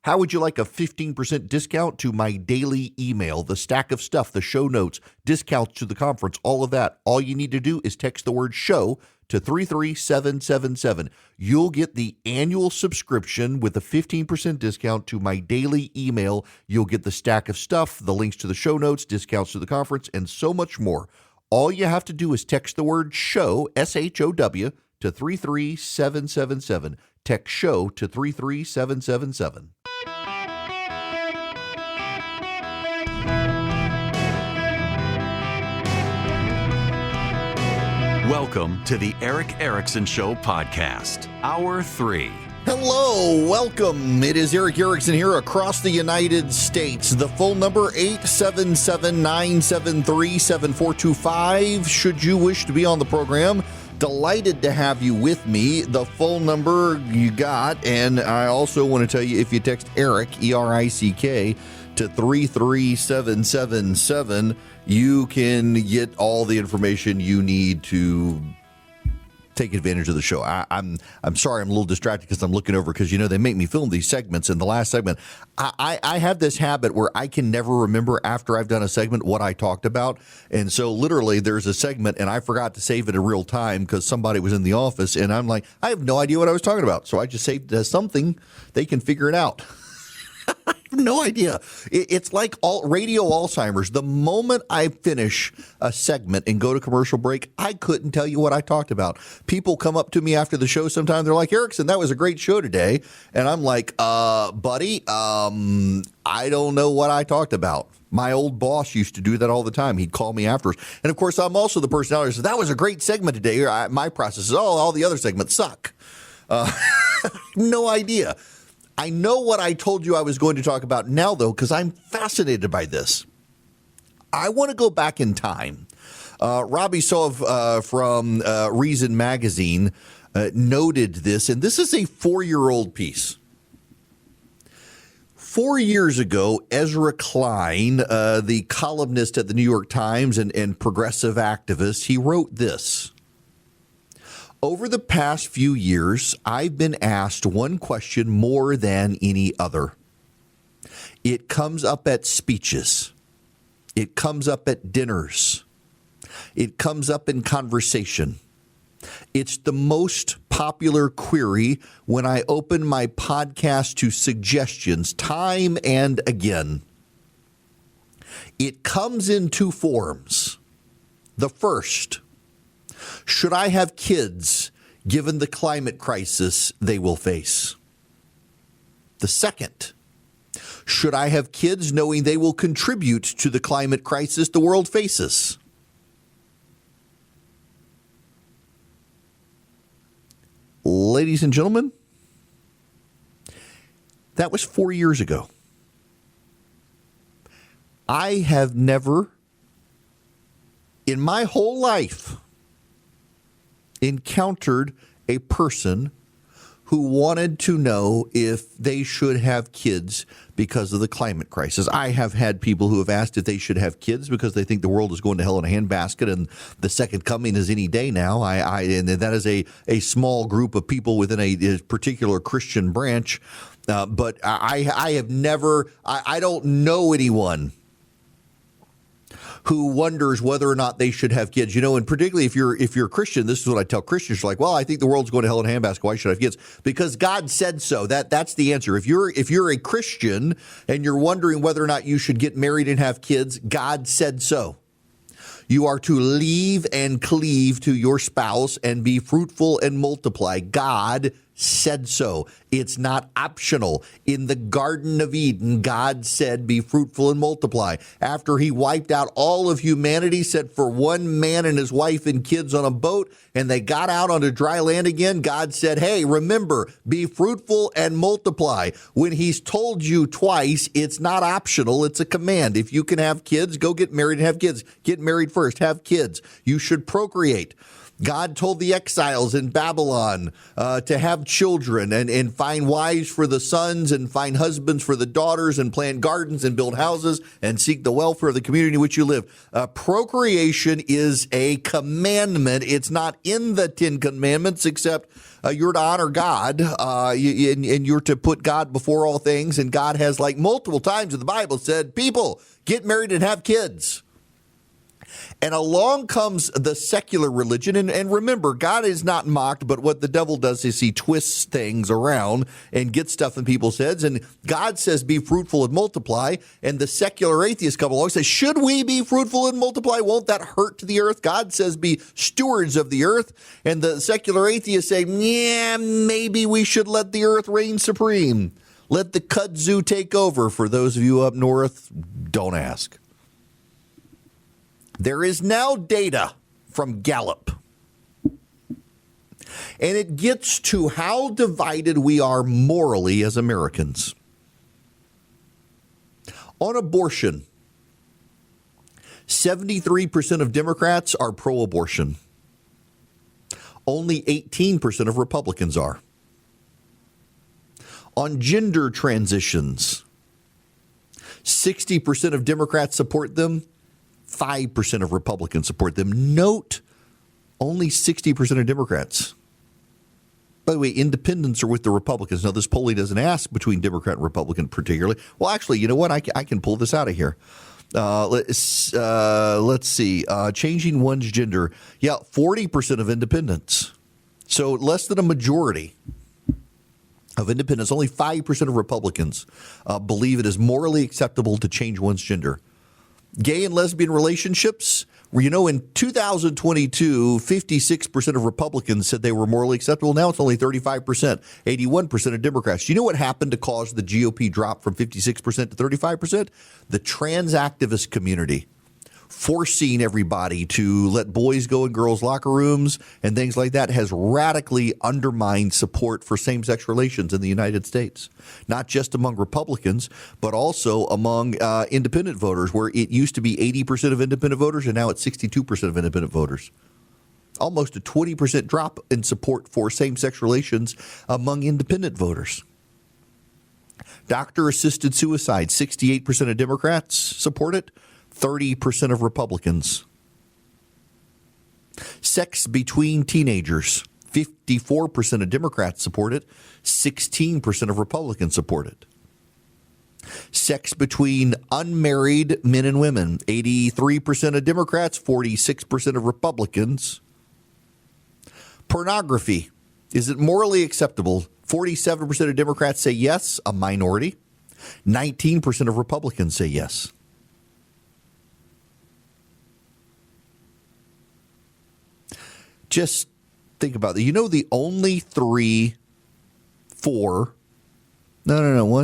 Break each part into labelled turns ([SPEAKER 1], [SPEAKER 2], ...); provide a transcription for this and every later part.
[SPEAKER 1] How would you like a 15% discount to my daily email, the stack of stuff, the show notes, discounts to the conference, all of that? All you need to do is text the word show to 33777. You'll get the annual subscription with a 15% discount to my daily email. You'll get the stack of stuff, the links to the show notes, discounts to the conference, and so much more. All you have to do is text the word show, SHOW, to 33777. Text show to 33777.
[SPEAKER 2] Welcome to the Eric Erickson Show podcast, Hour 3.
[SPEAKER 1] Hello, welcome. It is Eric Erickson here across the United States. The phone number 877-973-7425. Should you wish to be on the program, delighted to have you with me. The phone number you got, and I also want to tell you if you text Eric, E-R-I-C-K, to 33777, you can get all the information you need to take advantage of the show. I'm sorry, I'm a little distracted because I'm looking over because, they make me film these segments. In the last segment, I have this habit where I can never remember after I've done a segment what I talked about. And so literally there's a segment and I forgot to save it in real time because somebody was in the office and I'm like, I have no idea what I was talking about. So I just saved it as something they can figure it out. No idea. It's like radio Alzheimer's. The moment I finish a segment and go to commercial break, I couldn't tell you what I talked about. People come up to me after the show sometimes. They're like, Erickson, that was a great show today. And I'm like, buddy, I don't know what I talked about. My old boss used to do that all the time. He'd call me afterwards. And, of course, I'm also the personality that says, that was a great segment today. My process is, all the other segments suck. No idea. I know what I told you I was going to talk about now, though, because I'm fascinated by this. I want to go back in time. Robbie Sov from Reason Magazine noted this, and this is a 4-year-old piece. 4 years ago, Ezra Klein, the columnist at the New York Times and progressive activist, he wrote this. Over the past few years, I've been asked one question more than any other. It comes up at speeches. It comes up at dinners. It comes up in conversation. It's the most popular query when I open my podcast to suggestions time and again. It comes in two forms. The first, should I have kids given the climate crisis they will face? The second, should I have kids knowing they will contribute to the climate crisis the world faces? Ladies and gentlemen, that was 4 years ago. I have never in my whole life encountered a person who wanted to know if they should have kids because of the climate crisis. I have had people who have asked if they should have kids because they think the world is going to hell in a handbasket and the second coming is any day now. And that is a small group of people within a particular Christian branch. But I have never, I don't know anyone who wonders whether or not they should have kids. And particularly if you're a Christian, this is what I tell Christians. You're like, well, I think the world's going to hell in a handbasket. Why should I have kids? Because God said so. That's the answer. If you're a Christian and you're wondering whether or not you should get married and have kids, God said so. You are to leave and cleave to your spouse and be fruitful and multiply. God said so. It's not optional. In the Garden of Eden, God said, be fruitful and multiply. After he wiped out all of humanity, said for one man and his wife and kids on a boat, and they got out onto dry land again, God said, hey, remember, be fruitful and multiply. When he's told you twice, it's not optional. It's a command. If you can have kids, go get married and have kids. Get married first. Have kids. You should procreate. God told the exiles in Babylon to have children and find wives for the sons and find husbands for the daughters and plant gardens and build houses and seek the welfare of the community in which you live. Procreation is a commandment. It's not in the 10 Commandments, except you're to honor God and you're to put God before all things. And God has, like multiple times in the Bible, said, people, get married and have kids. And along comes the secular religion. And remember, God is not mocked, but what the devil does is he twists things around and gets stuff in people's heads. And God says, be fruitful and multiply. And the secular atheists come along and say, should we be fruitful and multiply? Won't that hurt the earth? God says, be stewards of the earth. And the secular atheists say, yeah, maybe we should let the earth reign supreme. Let the kudzu take over. For those of you up north, don't ask. There is now data from Gallup, and it gets to how divided we are morally as Americans. On abortion, 73% of Democrats are pro-abortion. Only 18% of Republicans are. On gender transitions, 60% of Democrats support them. 5% of Republicans support them. Note, only 60% of Democrats. By the way, independents are with the Republicans. Now, this polling doesn't ask between Democrat and Republican particularly. Well, actually, you know what? I can pull this out of here. Let's see. Changing one's gender. Yeah, 40% of independents. So less than a majority of independents. Only 5% of Republicans believe it is morally acceptable to change one's gender. Gay and lesbian relationships, you know, in 2022, 56% of Republicans said they were morally acceptable. Now it's only 35%, 81% of Democrats. Do you know what happened to cause the GOP drop from 56% to 35%? The trans activist community forcing everybody to let boys go in girls' locker rooms and things like that has radically undermined support for same-sex relations in the United States, not just among Republicans, but also among independent voters, where it used to be 80% of independent voters and now it's 62% of independent voters. Almost a 20% drop in support for same-sex relations among independent voters. Doctor-assisted suicide, 68% of Democrats support it. 30% of Republicans. Sex between teenagers, 54% of Democrats support it, 16% of Republicans support it. Sex between unmarried men and women, 83% of Democrats, 46% of Republicans. Pornography, is it morally acceptable? 47% of Democrats say yes, a minority. 19% of Republicans say yes. Just think about it. You know, the only 1,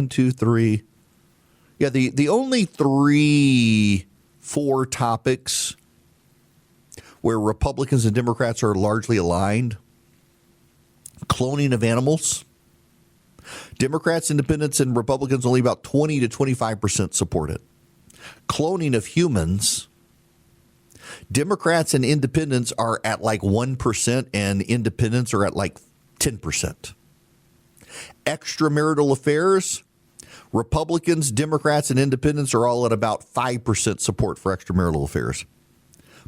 [SPEAKER 1] 2, 3. Yeah, the only 4 topics where Republicans and Democrats are largely aligned. Cloning of animals. Democrats, independents, and Republicans only about 20 to 25% support it. Cloning of humans. Democrats and independents are at like 1% and independents are at like 10%. Extramarital affairs, Republicans, Democrats, and independents are all at about 5% support for extramarital affairs.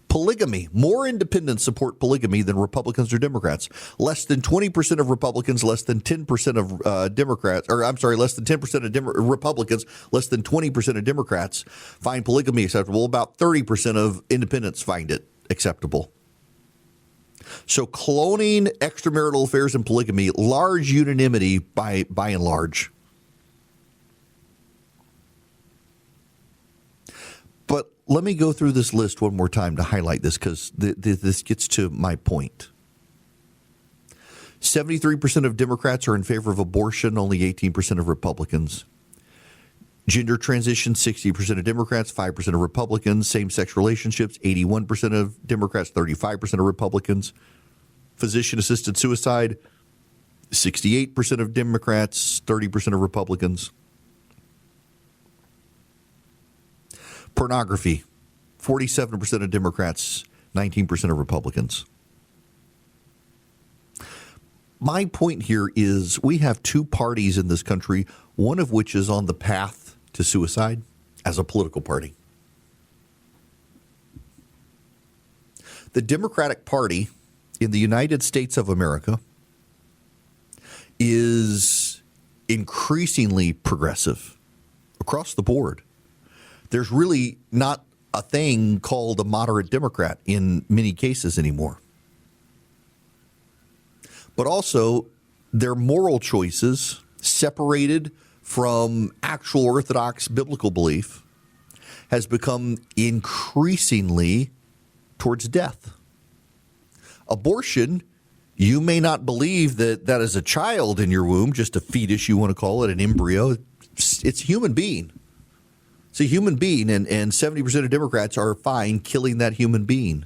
[SPEAKER 1] Polygamy, more independents support polygamy than Republicans or Democrats. Less than 20% of Republicans, less than 10% of Democrats, or I'm sorry, less than 10% of Republicans, less than 20% of Democrats find polygamy acceptable. About 30% of independents find it acceptable. So cloning, extramarital affairs, and polygamy, large unanimity by and large. But let me go through this list one more time to highlight this, because this gets to my point. 73% of Democrats are in favor of abortion, only 18% of Republicans. Gender transition, 60% of Democrats, 5% of Republicans. Same-sex relationships, 81% of Democrats, 35% of Republicans. Physician-assisted suicide, 68% of Democrats, 30% of Republicans. Pornography, 47% of Democrats, 19% of Republicans. My point here is we have two parties in this country, one of which is on the path to suicide as a political party. The Democratic Party in the United States of America is increasingly progressive across the board. There's really not a thing called a moderate Democrat in many cases anymore. But also, their moral choices, separated from actual orthodox biblical belief, has become increasingly towards death. Abortion, you may not believe that that is a child in your womb, just a fetus, you want to call it, an embryo. It's a human being. It's a human being, and 70% of Democrats are fine killing that human being.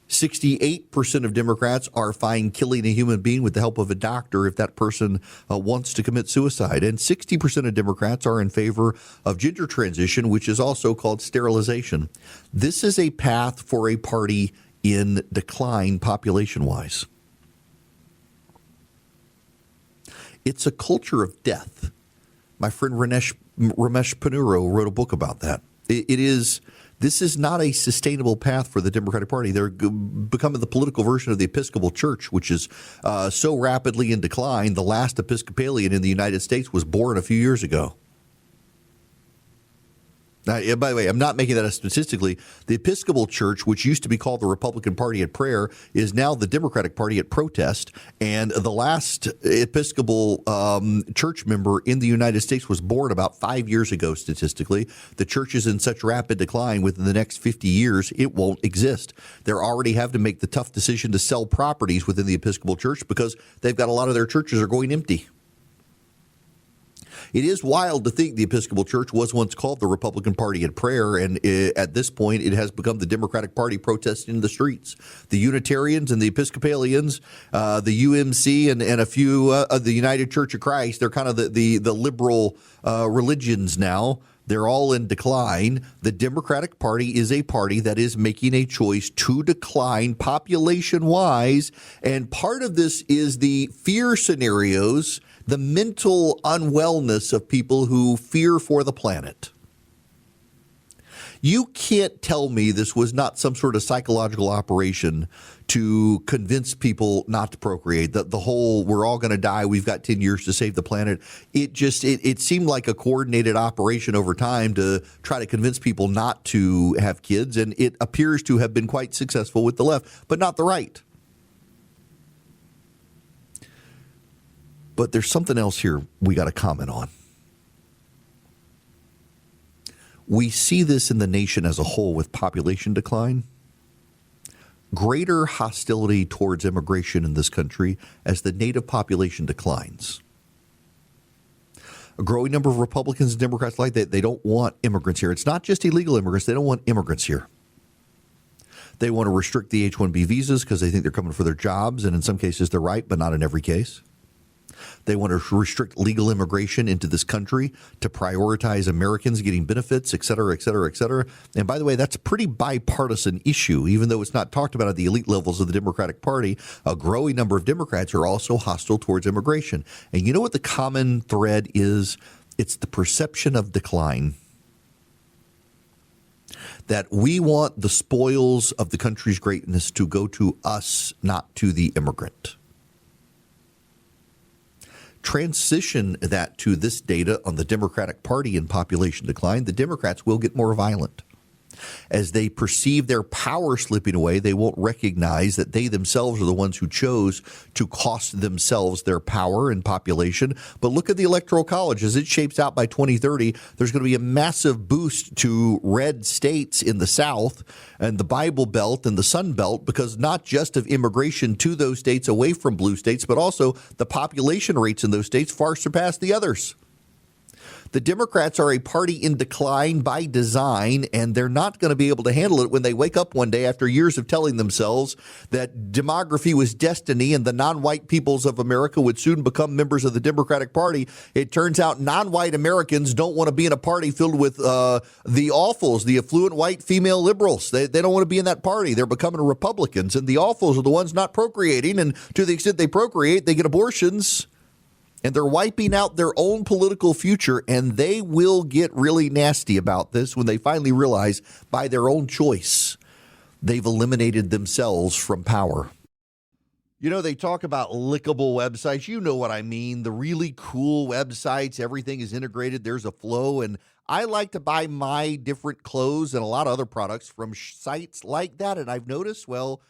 [SPEAKER 1] 68% of Democrats are fine killing a human being with the help of a doctor if that person wants to commit suicide. And 60% of Democrats are in favor of gender transition, which is also called sterilization. This is a path for a party in decline population-wise. It's a culture of death. My friend Ramesh Ponnuru wrote a book about that. This is not a sustainable path for the Democratic Party. They're becoming the political version of the Episcopal Church, which is so rapidly in decline. The last Episcopalian in the United States was born a few years ago. Now, by the way, I'm not making that up statistically. The Episcopal Church, which used to be called the Republican Party at prayer, is now the Democratic Party at protest. And the last Episcopal church member in the United States was born about 5 years ago, statistically. The church is in such rapid decline within the next 50 years, it won't exist. They're already have to make the tough decision to sell properties within the Episcopal Church because they've got a lot of their churches are going empty. It is wild to think the Episcopal Church was once called the Republican Party at prayer, and at this point it has become the Democratic Party protesting in the streets. The Unitarians and the Episcopalians, the UMC and a few of the United Church of Christ, they're kind of the liberal religions now. They're all in decline. The Democratic Party is a party that is making a choice to decline population-wise, and part of this is the fear scenarios, the mental unwellness of people who fear for the planet. You can't tell me this was not some sort of psychological operation to convince people not to procreate. The whole, we're all going to die, we've got 10 years to save the planet. It seemed like a coordinated operation over time to try to convince people not to have kids, and it appears to have been quite successful with the left, but not the right. But there's something else here we got to comment on. We see this in the nation as a whole with population decline, greater hostility towards immigration in this country as the native population declines. A growing number of Republicans and Democrats like that, they don't want immigrants here. It's not just illegal immigrants. They don't want immigrants here. They want to restrict the H-1B visas because they think they're coming for their jobs, and in some cases they're right, but not in every case. They want to restrict legal immigration into this country to prioritize Americans getting benefits, et cetera, et cetera, et cetera. And by the way, that's a pretty bipartisan issue, even though it's not talked about at the elite levels of the Democratic Party. A growing number of Democrats are also hostile towards immigration. And you know what the common thread is? It's the perception of decline. That we want the spoils of the country's greatness to go to us, not to the immigrant. Transition that to this data on the Democratic Party in population decline, the Democrats will get more violent. As they perceive their power slipping away, they won't recognize that they themselves are the ones who chose to cost themselves their power and population. But look at the Electoral College. As it shapes out by 2030, there's going to be a massive boost to red states in the South and the Bible Belt and the Sun Belt, because not just of immigration to those states away from blue states, but also the population rates in those states far surpass the others. The Democrats are a party in decline by design, and they're not going to be able to handle it when they wake up one day after years of telling themselves that demography was destiny and the non-white peoples of America would soon become members of the Democratic Party. It turns out non-white Americans don't want to be in a party filled with the awfuls, the affluent white female liberals. They don't want to be in that party. They're becoming Republicans, and the awfuls are the ones not procreating, and to the extent they procreate, they get abortions. And they're wiping out their own political future, and they will get really nasty about this when they finally realize by their own choice they've eliminated themselves from power. You know, they talk about lickable websites. You know what I mean. The really cool websites, everything is integrated. There's a flow, and I like to buy my different clothes and a lot of other products from sites like that, and I've noticed, well,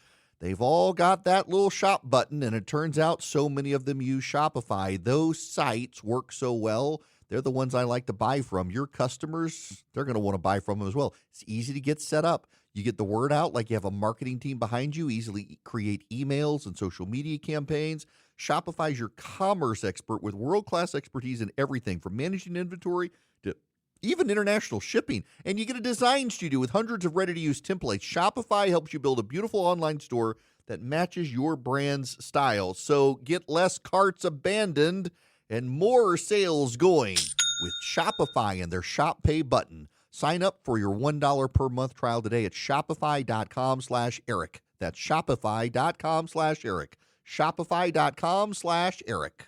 [SPEAKER 1] they've all got that little shop button, and it turns out so many of them use Shopify. Those sites work so well. They're the ones I like to buy from. Your customers, they're going to want to buy from them as well. It's easy to get set up. You get the word out like you have a marketing team behind you, easily create emails and social media campaigns. Shopify is your commerce expert with world-class expertise in everything from managing inventory to even international shipping. And you get a design studio with hundreds of ready-to-use templates. Shopify helps you build a beautiful online store that matches your brand's style. So get less carts abandoned and more sales going with Shopify and their Shop Pay button. Sign up for your $1 per month trial today at shopify.com/Eric. That's shopify.com/Eric. Shopify.com/Eric.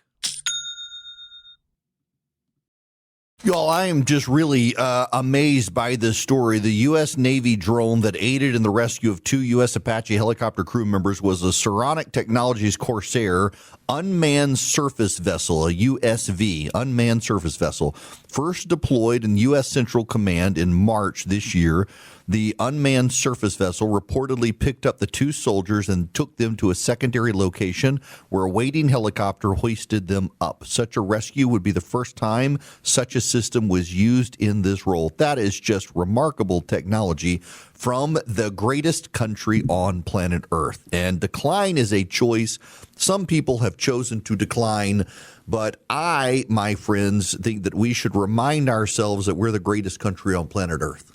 [SPEAKER 1] Y'all, I am just really amazed by this story. The U.S. Navy drone that aided in the rescue of 2 U.S. Apache helicopter crew members was a Saronic Technologies Corsair unmanned surface vessel, a USV, unmanned surface vessel, first deployed in U.S. Central Command in March this year. The unmanned surface vessel reportedly picked up the 2 soldiers and took them to a secondary location where a waiting helicopter hoisted them up. Such a rescue would be the first time such a system was used in this role. That is just remarkable technology from the greatest country on planet Earth. And decline is a choice. Some people have chosen to decline, but I, my friends, think that we should remind ourselves that we're the greatest country on planet Earth.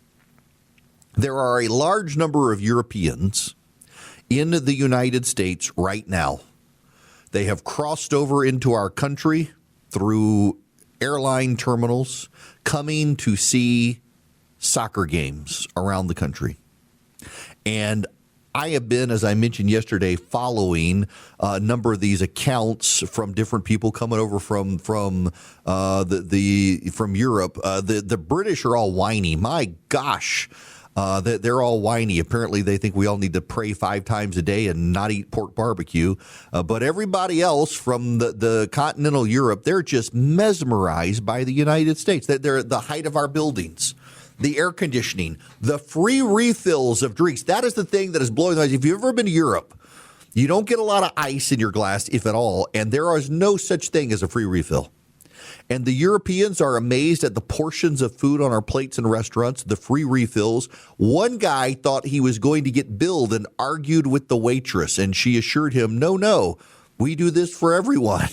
[SPEAKER 1] There are a large number of Europeans in the United States right now. They have crossed over into our country through airline terminals, coming to see soccer games around the country. And I have been, as I mentioned yesterday, following a number of these accounts from different people coming over from Europe. The British are all whiny. My gosh. They're all whiny. Apparently, they think we all need to pray 5 times a day and not eat pork barbecue. But everybody else from the continental Europe, they're just mesmerized by the United States. They're the height of our buildings, the air conditioning, the free refills of drinks. That is the thing that is blowing the eyes. If you've ever been to Europe, you don't get a lot of ice in your glass, if at all, and there is no such thing as a free refill. And the Europeans are amazed at the portions of food on our plates in restaurants, the free refills. One guy thought he was going to get billed and argued with the waitress, and she assured him, no, we do this for everyone.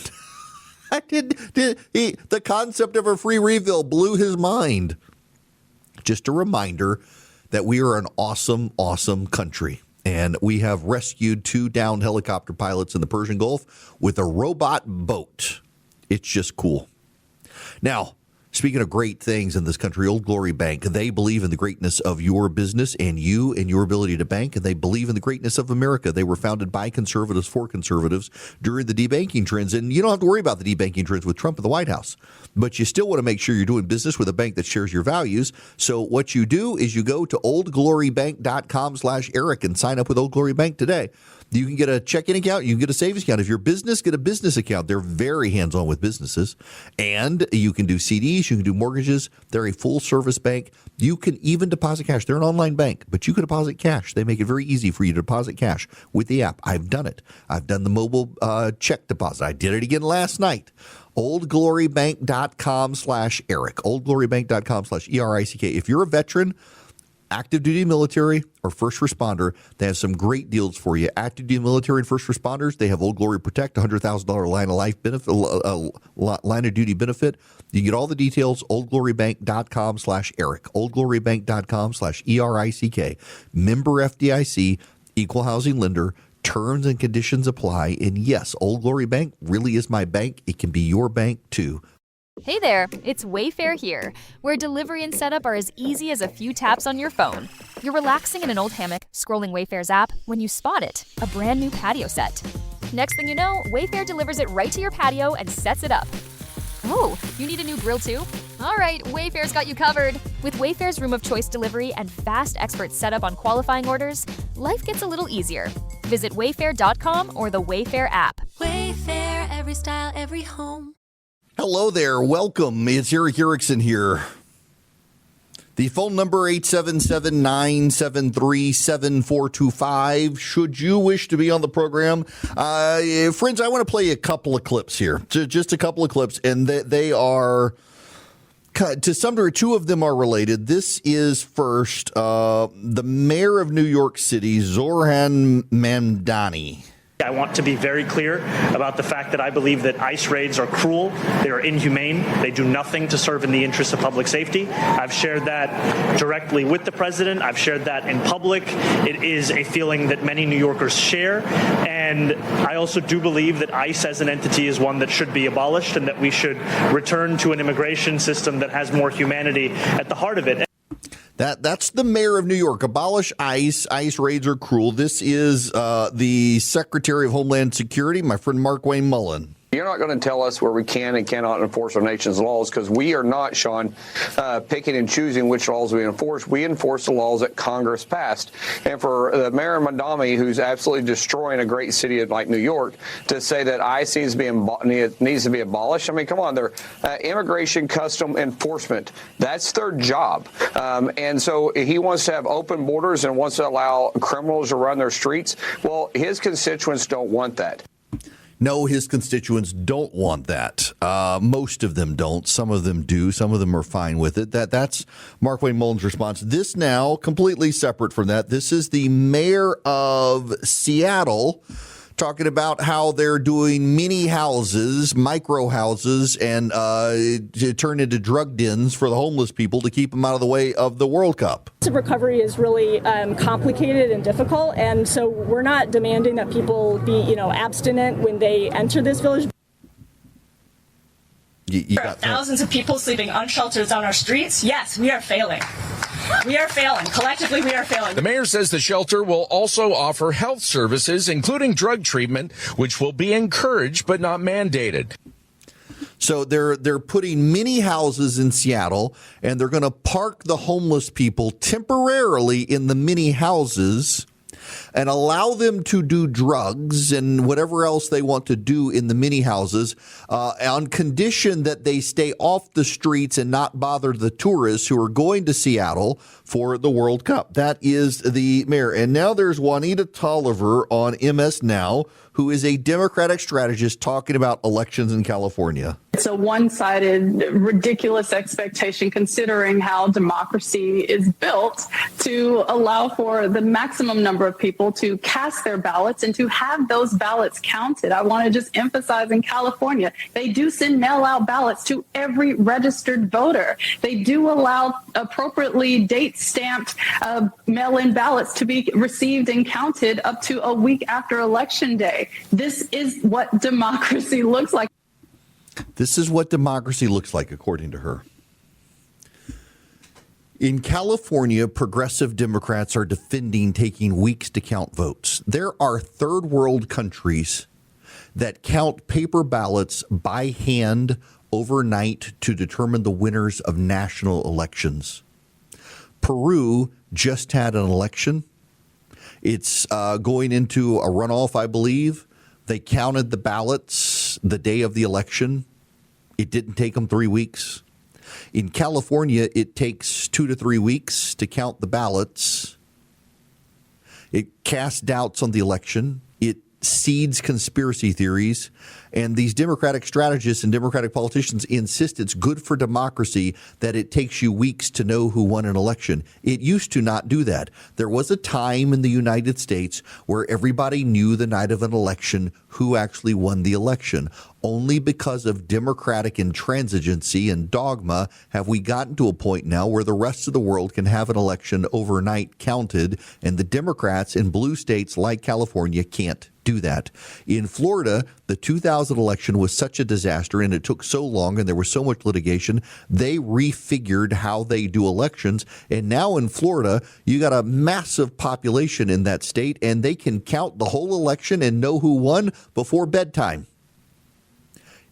[SPEAKER 1] The concept of a free refill blew his mind. Just a reminder that we are an awesome, awesome country. And we have rescued 2 downed helicopter pilots in the Persian Gulf with a robot boat. It's just cool. Now, speaking of great things in this country, Old Glory Bank, they believe in the greatness of your business and you and your ability to bank, and they believe in the greatness of America. They were founded by conservatives for conservatives during the debanking trends, and you don't have to worry about the debanking trends with Trump at the White House, but you still want to make sure you're doing business with a bank that shares your values. So what you do is you go to oldglorybank.com/Eric and sign up with Old Glory Bank today. You can get a checking account. You can get a savings account. If you're a business, get a business account. They're very hands-on with businesses. And you can do CDs. You can do mortgages. They're a full-service bank. You can even deposit cash. They're an online bank, but you can deposit cash. They make it very easy for you to deposit cash with the app. I've done it. I've done the mobile check deposit. I did it again last night. oldglorybank.com/Eric. oldglorybank.com/ERICK. If you're a veteran, active duty military or first responder, they have some great deals for you. Active duty military and first responders, they have Old Glory Protect, $100,000 line of life benefit, line of duty benefit. You get all the details, oldglorybank.com/Eric, oldglorybank.com/ERICK. Member FDIC, equal housing lender. Terms and conditions apply. And yes, Old Glory Bank really is my bank. It can be your bank too.
[SPEAKER 3] Hey there, it's Wayfair here, where delivery and setup are as easy as a few taps on your phone. You're relaxing in an old hammock, scrolling Wayfair's app, when you spot it, a brand new patio set. Next thing you know, Wayfair delivers it right to your patio and sets it up. Oh, you need a new grill too? All right, Wayfair's got you covered. With Wayfair's Room of Choice delivery and fast expert setup on qualifying orders, life gets a little easier. Visit wayfair.com or the Wayfair app.
[SPEAKER 4] Wayfair, every style, every home.
[SPEAKER 1] Hello there. Welcome. It's Eric Erickson here. The phone number 877-973-7425. Should you wish to be on the program, friends, I want to play a couple of clips here, just a couple of clips, and they are to some degree. Two of them are related. This is first the mayor of New York City, Zohran Mamdani.
[SPEAKER 5] I want to be very clear about the fact that I believe that ICE raids are cruel, they are inhumane, they do nothing to serve in the interest of public safety. I've shared that directly with the president. I've shared that in public. It is a feeling that many New Yorkers share. And I also do believe that ICE as an entity is one that should be abolished and that we should return to an immigration system that has more humanity at the heart of it.
[SPEAKER 1] That's the mayor of New York. Abolish ICE. ICE raids are cruel. This is the Secretary of Homeland Security, my friend Mark Wayne Mullen.
[SPEAKER 6] You're not going to tell us where we can and cannot enforce our nation's laws, because we are not, Sean, picking and choosing which laws we enforce. We enforce the laws that Congress passed. And for Mayor Mamdani, who's absolutely destroying a great city like New York, to say that ICE needs to be abolished, I mean, come on, they're immigration custom enforcement. That's their job. And so he wants to have open borders and wants to allow criminals to run their streets. Well, his constituents don't want that.
[SPEAKER 1] No, his constituents don't want that. Most of them don't. Some of them do. Some of them are fine with it. That's Mark Wayne Mullen's response. This now, completely separate from that, this is the mayor of Seattle talking about how they're doing mini houses, micro houses, and to turn into drug dens for the homeless people to keep them out of the way of the World Cup.
[SPEAKER 7] Recovery is really complicated and difficult, and so we're not demanding that people be, abstinent when they enter this village.
[SPEAKER 8] There are thousands of people sleeping unsheltered on our streets. Yes, we are failing. We are failing. Collectively, we are failing.
[SPEAKER 9] The mayor says the shelter will also offer health services, including drug treatment, which will be encouraged but not mandated.
[SPEAKER 1] So they're putting mini houses in Seattle, and they're going to park the homeless people temporarily in the mini houses and allow them to do drugs and whatever else they want to do in the mini houses on condition that they stay off the streets and not bother the tourists who are going to Seattle for the World Cup. That is the mayor. And now there's Juanita Tolliver on MS Now, who is a Democratic strategist talking about elections in California.
[SPEAKER 10] It's a one-sided, ridiculous expectation considering how democracy is built to allow for the maximum number of people to cast their ballots and to have those ballots counted. I want to just emphasize in California, they do send mail-out ballots to every registered voter. They do allow appropriately date-stamped mail-in ballots to be received and counted up to a week after Election Day. This is what democracy looks like.
[SPEAKER 1] This is what democracy looks like, according to her. In California, progressive Democrats are defending taking weeks to count votes. There are third world countries that count paper ballots by hand overnight to determine the winners of national elections. Peru just had an election. It's going into a runoff, I believe. They counted the ballots the day of the election. It didn't take them 3 weeks. In California, it takes 2 to 3 weeks to count the ballots. It casts doubts on the election. It seeds conspiracy theories, and these Democratic strategists and Democratic politicians insist it's good for democracy that it takes you weeks to know who won an election. It used to not do that. There was a time in the United States where everybody knew the night of an election who actually won the election. Only because of Democratic intransigency and dogma have we gotten to a point now where the rest of the world can have an election overnight counted, and the Democrats in blue states like California can't do that. In Florida, the 2000 election was such a disaster and it took so long and there was so much litigation, they refigured how they do elections. And now in Florida, you got a massive population in that state and they can count the whole election and know who won before bedtime.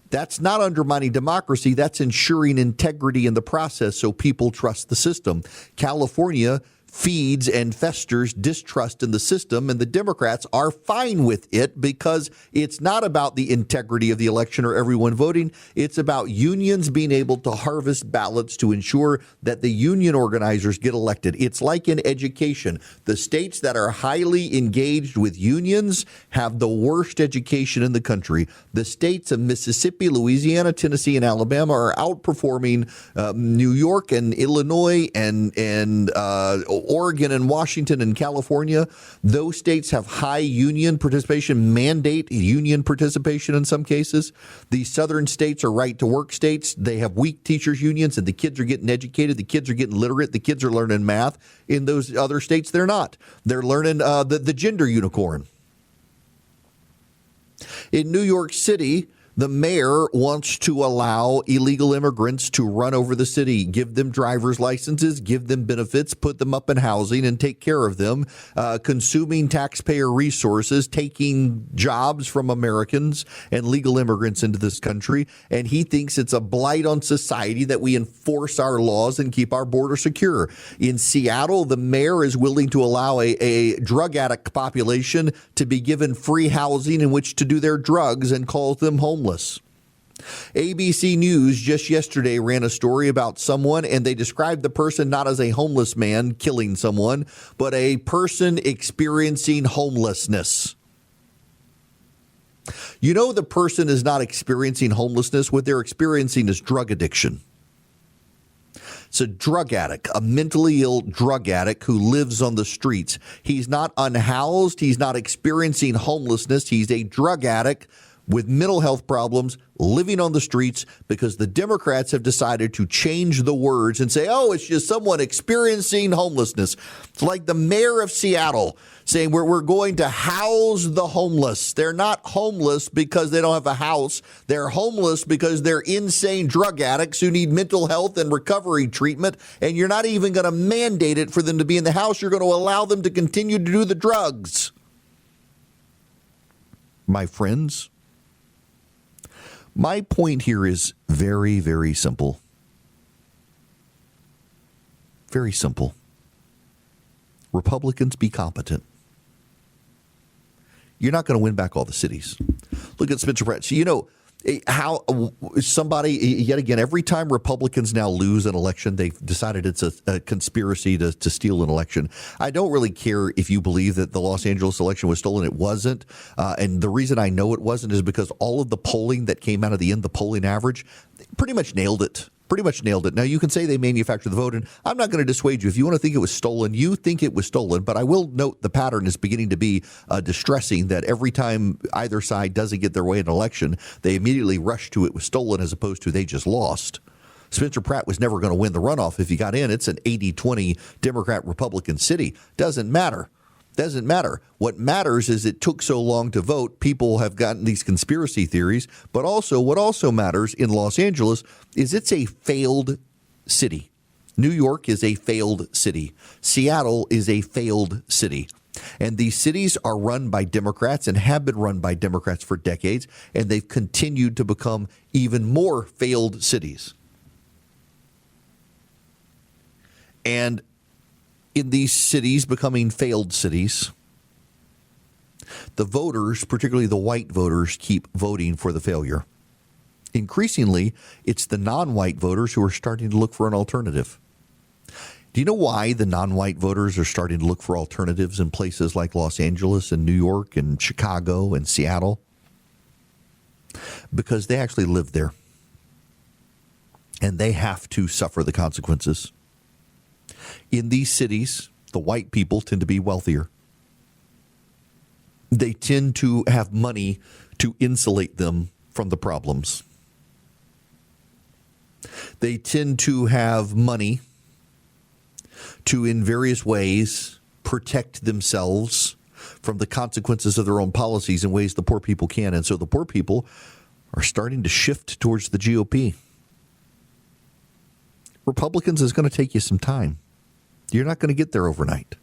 [SPEAKER 1] That's not undermining democracy. That's ensuring integrity in the process so people trust the system. California feeds and festers distrust in the system, and the Democrats are fine with it because it's not about the integrity of the election or everyone voting. It's about unions being able to harvest ballots to ensure that the union organizers get elected. It's like in education. The states that are highly engaged with unions have the worst education in the country. The states of Mississippi, Louisiana, Tennessee, and Alabama are outperforming New York and Illinois and Oregon and Washington and California. Those states have high union participation, mandate union participation in some cases. The southern states are right to work states. They have weak teachers unions and the kids are getting educated. The kids are getting literate. The kids are learning math. In those other states, they're not. They're learning the gender unicorn. In New York City, the mayor wants to allow illegal immigrants to run over the city, give them driver's licenses, give them benefits, put them up in housing and take care of them, consuming taxpayer resources, taking jobs from Americans and legal immigrants into this country. And he thinks it's a blight on society that we enforce our laws and keep our border secure. In Seattle, the mayor is willing to allow a drug addict population to be given free housing in which to do their drugs and calls them homeless. ABC News just yesterday ran a story about someone, and they described the person not as a homeless man killing someone, but a person experiencing homelessness. You know, the person is not experiencing homelessness. What they're experiencing is drug addiction. It's a drug addict, a mentally ill drug addict who lives on the streets. He's not unhoused. He's not experiencing homelessness. He's a drug addict with mental health problems, living on the streets because the Democrats have decided to change the words and say, oh, it's just someone experiencing homelessness. It's like the mayor of Seattle saying we're going to house the homeless. They're not homeless because they don't have a house. They're homeless because they're insane drug addicts who need mental health and recovery treatment. And you're not even going to mandate it for them to be in the house. You're going to allow them to continue to do the drugs. My friends, my point here is very, very simple. Very simple. Republicans, be competent. You're not going to win back all the cities. Look at Spencer Pratt. So, you know, how somebody, yet again, every time Republicans now lose an election, they've decided it's a conspiracy to steal an election. I don't really care if you believe that the Los Angeles election was stolen. It wasn't. And the reason I know it wasn't is because all of the polling that came out of the end, the polling average, pretty much nailed it. Pretty much nailed it. Now, you can say they manufactured the vote, and I'm not going to dissuade you. If you want to think it was stolen, you think it was stolen. But I will note the pattern is beginning to be distressing, that every time either side doesn't get their way in an election, they immediately rush to it was stolen as opposed to they just lost. Spencer Pratt was never going to win the runoff if he got in. It's an 80-20 Democrat-Republican city. Doesn't matter. Doesn't matter. What matters is it took so long to vote. People have gotten these conspiracy theories. But also, what also matters in Los Angeles is it's a failed city. New York is a failed city. Seattle is a failed city. And these cities are run by Democrats and have been run by Democrats for decades. And they've continued to become even more failed cities. And in these cities becoming failed cities, the voters, particularly the white voters, keep voting for the failure. Increasingly, it's the non-white voters who are starting to look for an alternative. Do you know why the non-white voters are starting to look for alternatives in places like Los Angeles and New York and Chicago and Seattle? Because they actually live there. And they have to suffer the consequences. In these cities, the white people tend to be wealthier. They tend to have money to insulate them from the problems. They tend to have money to, in various ways, protect themselves from the consequences of their own policies in ways the poor people can. And so the poor people are starting to shift towards the GOP. Republicans is going to take you some time. You're not going to get there overnight.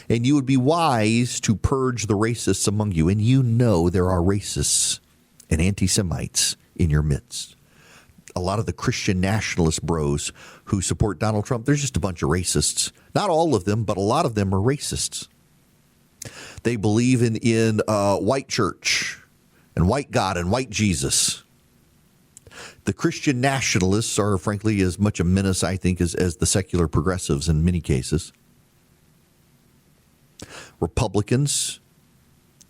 [SPEAKER 1] And you would be wise to purge the racists among you. And you know there are racists and anti-Semites in your midst. A lot of the Christian nationalist bros who support Donald Trump, they're just a bunch of racists. Not all of them, but a lot of them are racists. They believe in white church and white God and white Jesus. The Christian nationalists are, frankly, as much a menace, I think, as the secular progressives in many cases. Republicans,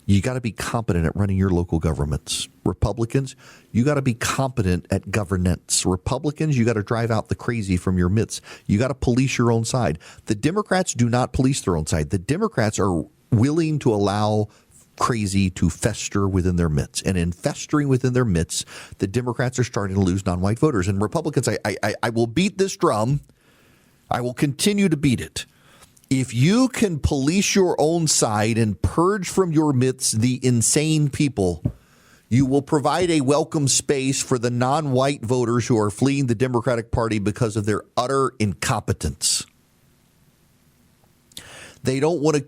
[SPEAKER 1] you got to be competent at running your local governments. Republicans, you got to be competent at governance. Republicans, you got to drive out the crazy from your midst. You got to police your own side. The Democrats do not police their own side. The Democrats are willing to allow crazy to fester within their midst. And in festering within their midst, the Democrats are starting to lose non-white voters. And Republicans, I will beat this drum. I will continue to beat it. If you can police your own side and purge from your midst the insane people, you will provide a welcome space for the non-white voters who are fleeing the Democratic Party because of their utter incompetence. They don't want to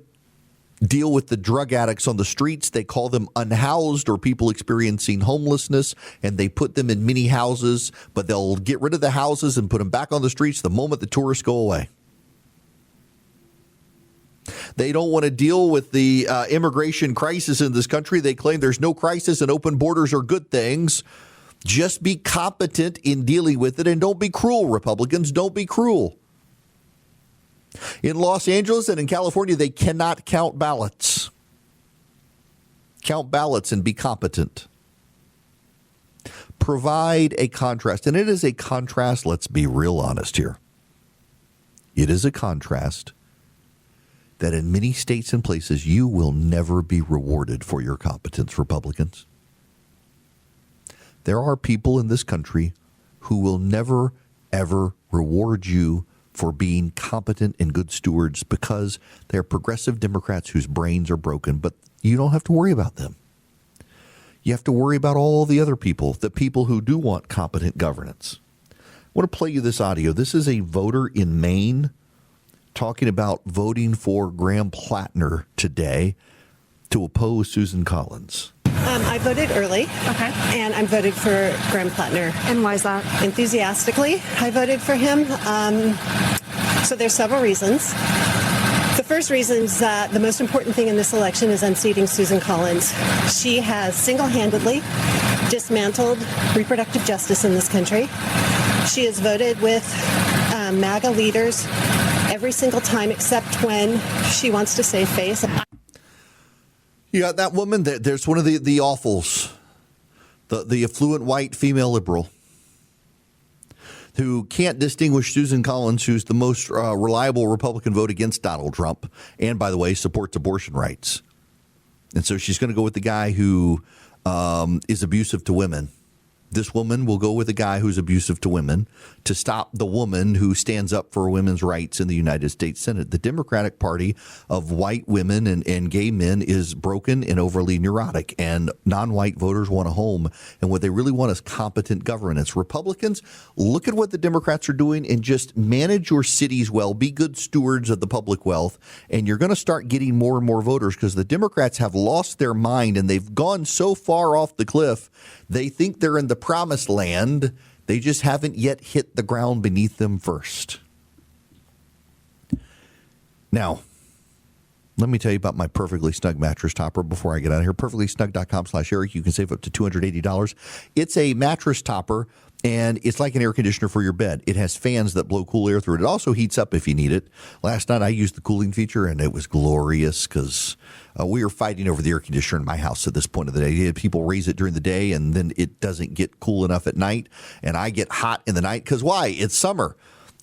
[SPEAKER 1] deal with the drug addicts on the streets. They call them unhoused or people experiencing homelessness, and they put them in mini houses, but they'll get rid of the houses and put them back on the streets the moment the tourists go away. They don't want to deal with the immigration crisis in this country. They claim there's no crisis and open borders are good things. Just be competent in dealing with it and don't be cruel, Republicans. Don't be cruel. In Los Angeles and in California, they cannot count ballots. Count ballots and be competent. Provide a contrast. And it is a contrast, let's be real honest here. It is a contrast that in many states and places, you will never be rewarded for your competence, Republicans. There are people in this country who will never, ever reward you for being competent and good stewards because they're progressive Democrats whose brains are broken. But you don't have to worry about them. You have to worry about all the other people, the people who do want competent governance. I want to play you this audio. This is a voter in Maine talking about voting for Graham Plattner today to oppose Susan Collins.
[SPEAKER 11] I voted early, and I'm voted for Graham Plattner.
[SPEAKER 12] And why is that?
[SPEAKER 11] Enthusiastically, I voted for him. So there's several reasons. The first reason is that the most important thing in this election is unseating Susan Collins. She has single-handedly dismantled reproductive justice in this country. She has voted with MAGA leaders every single time except when she wants to save face.
[SPEAKER 1] You got that woman. There's one of the awfuls, the affluent white female liberal who can't distinguish Susan Collins, who's the most reliable Republican vote against Donald Trump, and, by the way, supports abortion rights. And so she's going to go with the guy who is abusive to women. This woman will go with a guy who's abusive to women to stop the woman who stands up for women's rights in the United States Senate. The Democratic Party of white women and gay men is broken and overly neurotic, and non-white voters want a home. And what they really want is competent governance. Republicans, look at what the Democrats are doing and just manage your cities well. Be good stewards of the public wealth, and you're going to start getting more and more voters because the Democrats have lost their mind and they've gone so far off the cliff. They think they're in the promised land. They just haven't yet hit the ground beneath them first. Now, let me tell you about my Perfectly Snug mattress topper before I get out of here. Perfectlysnug.com/Eric. You can save up to $280. It's a mattress topper And it's like an air conditioner for your bed. It has fans that blow cool air through it. It also heats up if you need it. Last night I used the cooling feature, and it was glorious because we were fighting over the air conditioner in my house at this point of the day. People raise it during the day, and then it doesn't get cool enough at night. And I get hot in the night because why? It's summer.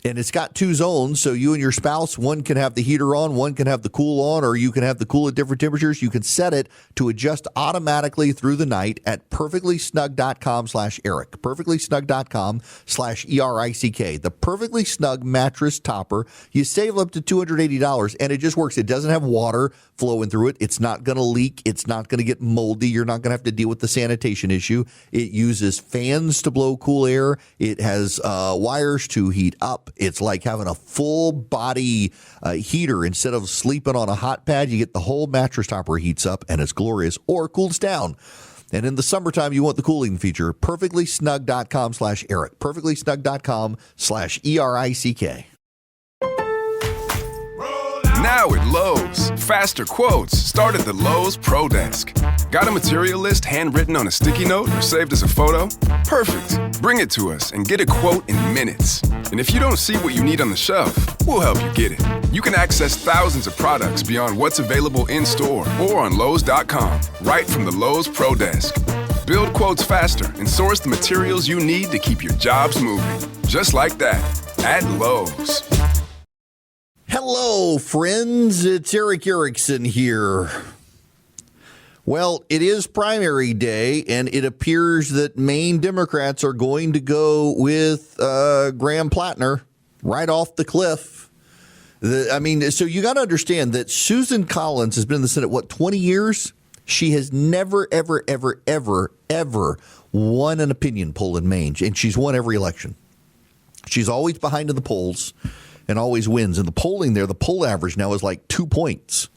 [SPEAKER 1] And it's got 2 zones, so you and your spouse, one can have the heater on, one can have the cool on, or you can have the cool at different temperatures. You can set it to adjust automatically through the night at perfectlysnug.com/Eric. Perfectlysnug.com/ERICK. The Perfectly Snug mattress topper. You save up to $280, and it just works. It doesn't have water flowing through it. It's not going to leak. It's not going to get moldy. You're not going to have to deal with the sanitation issue. It uses fans to blow cool air. It has wires to heat up. It's like having a full body heater. Instead of sleeping on a hot pad, you get the whole mattress topper heats up, and it's glorious, or cools down. And in the summertime, you want the cooling feature. Perfectlysnug.com/Eric. Perfectlysnug.com/ERICK.
[SPEAKER 12] Now at Lowe's, faster quotes start at the Lowe's Pro Desk. Got a material list handwritten on a sticky note or saved as a photo? Perfect. Bring it to us and get a quote in minutes. And if you don't see what you need on the shelf, we'll help you get it. You can access thousands of products beyond what's available in store or on Lowe's.com, right from the Lowe's Pro Desk. Build quotes faster and source the materials you need to keep your jobs moving. Just like that, at Lowe's.
[SPEAKER 1] Hello, friends. It's Eric Erickson here. Well, it is primary day, and it appears that Maine Democrats are going to go with Graham Plattner right off the cliff. So you got to understand that Susan Collins has been in the Senate, 20 years? She has never, ever, ever, ever, ever won an opinion poll in Maine, and she's won every election. She's always behind in the polls and always wins. And the polling there, the poll average now is like 2 points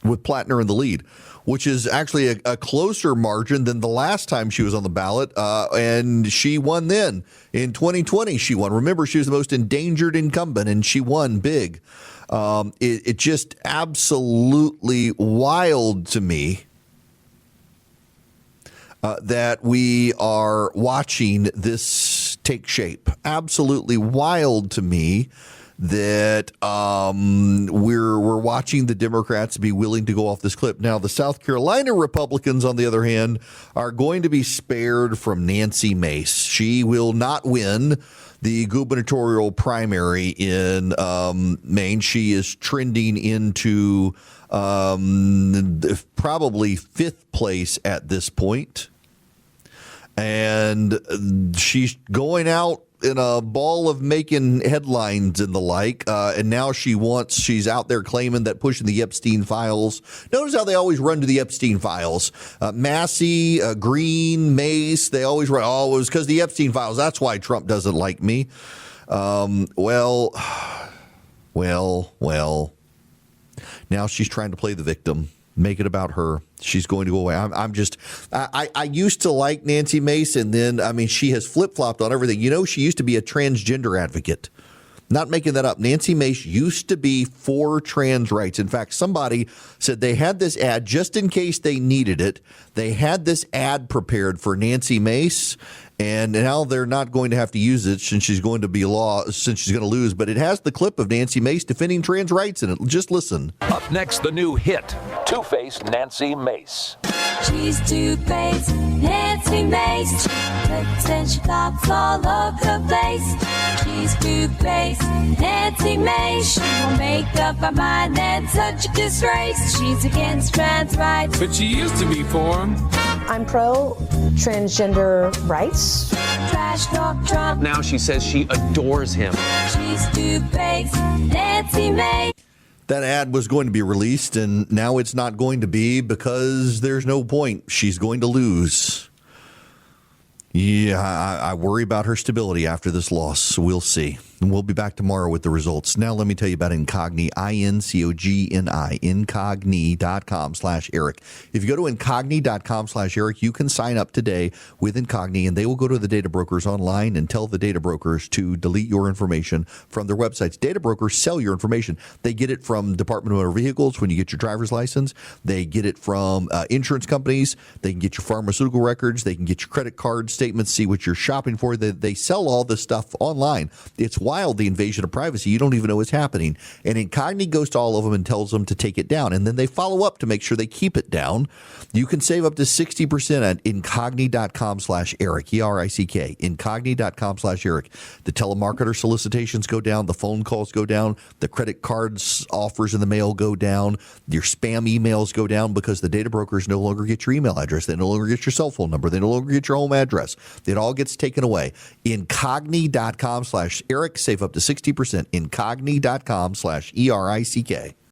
[SPEAKER 1] with Plattner in the lead, which is actually a closer margin than the last time she was on the ballot. And she won then. In 2020, she won. Remember, she was the most endangered incumbent, and she won big. It just absolutely wild to me that we are watching this take shape. Absolutely wild to me that we're watching the Democrats be willing to go off this cliff. Now, the South Carolina Republicans, on the other hand, are going to be spared from Nancy Mace. She will not win the gubernatorial primary in Maine. She is trending into probably 5th place at this point. And she's going out in a ball of making headlines and the like. And now she's out there claiming that pushing the Epstein files. Notice how they always run to the Epstein files. Massey, Green, Mace, they always run. Oh, it was because the Epstein files. That's why Trump doesn't like me. Well. Now she's trying to play the victim. Make it about her. She's going to go away. I used to like Nancy Mace, and then, she has flip-flopped on everything. She used to be a transgender advocate. Not making that up. Nancy Mace used to be for trans rights. In fact, somebody said they had this ad just in case they needed it. They had this ad prepared for Nancy Mace, and now they're not going to have to use it since she's going to lose. But it has the clip of Nancy Mace defending trans rights in it. Just listen.
[SPEAKER 13] Up next, the new hit, Two-Face Nancy Mace.
[SPEAKER 4] She's two-faced, Nancy Mace. Potential thoughts all over the place. She's two-faced, Nancy Mace. She won't make up her mind, and such a disgrace. She's against trans rights,
[SPEAKER 14] but she used to be for 'em.
[SPEAKER 15] I'm pro transgender rights.
[SPEAKER 4] Trash talk Trump.
[SPEAKER 14] Now she says she adores him.
[SPEAKER 4] She's two-faced, Nancy Mace.
[SPEAKER 1] That ad was going to be released, and now it's not going to be because there's no point. She's going to lose. Yeah, I worry about her stability after this loss. We'll see. And we'll be back tomorrow with the results. Now let me tell you about Incogni, INCOGNI, incogni.com/Eric. If you go to incogni.com/Eric, you can sign up today with Incogni, and they will go to the data brokers online and tell the data brokers to delete your information from their websites. Data brokers sell your information. They get it from Department of Motor Vehicles when you get your driver's license. They get it from insurance companies. They can get your pharmaceutical records. They can get your credit card statements, see what you're shopping for. They sell all this stuff online. It's wild, the invasion of privacy. You don't even know what's happening. And Incogni goes to all of them and tells them to take it down. And then they follow up to make sure they keep it down. You can save up to 60% at incogni.com/Eric, ERICK, incogni.com/Eric. The telemarketer solicitations go down. The phone calls go down. The credit cards offers in the mail go down. Your spam emails go down because the data brokers no longer get your email address. They no longer get your cell phone number. They no longer get your home address. It all gets taken away. Incogni.com/Eric. Save up to 60%. Incogni.com/ERICK.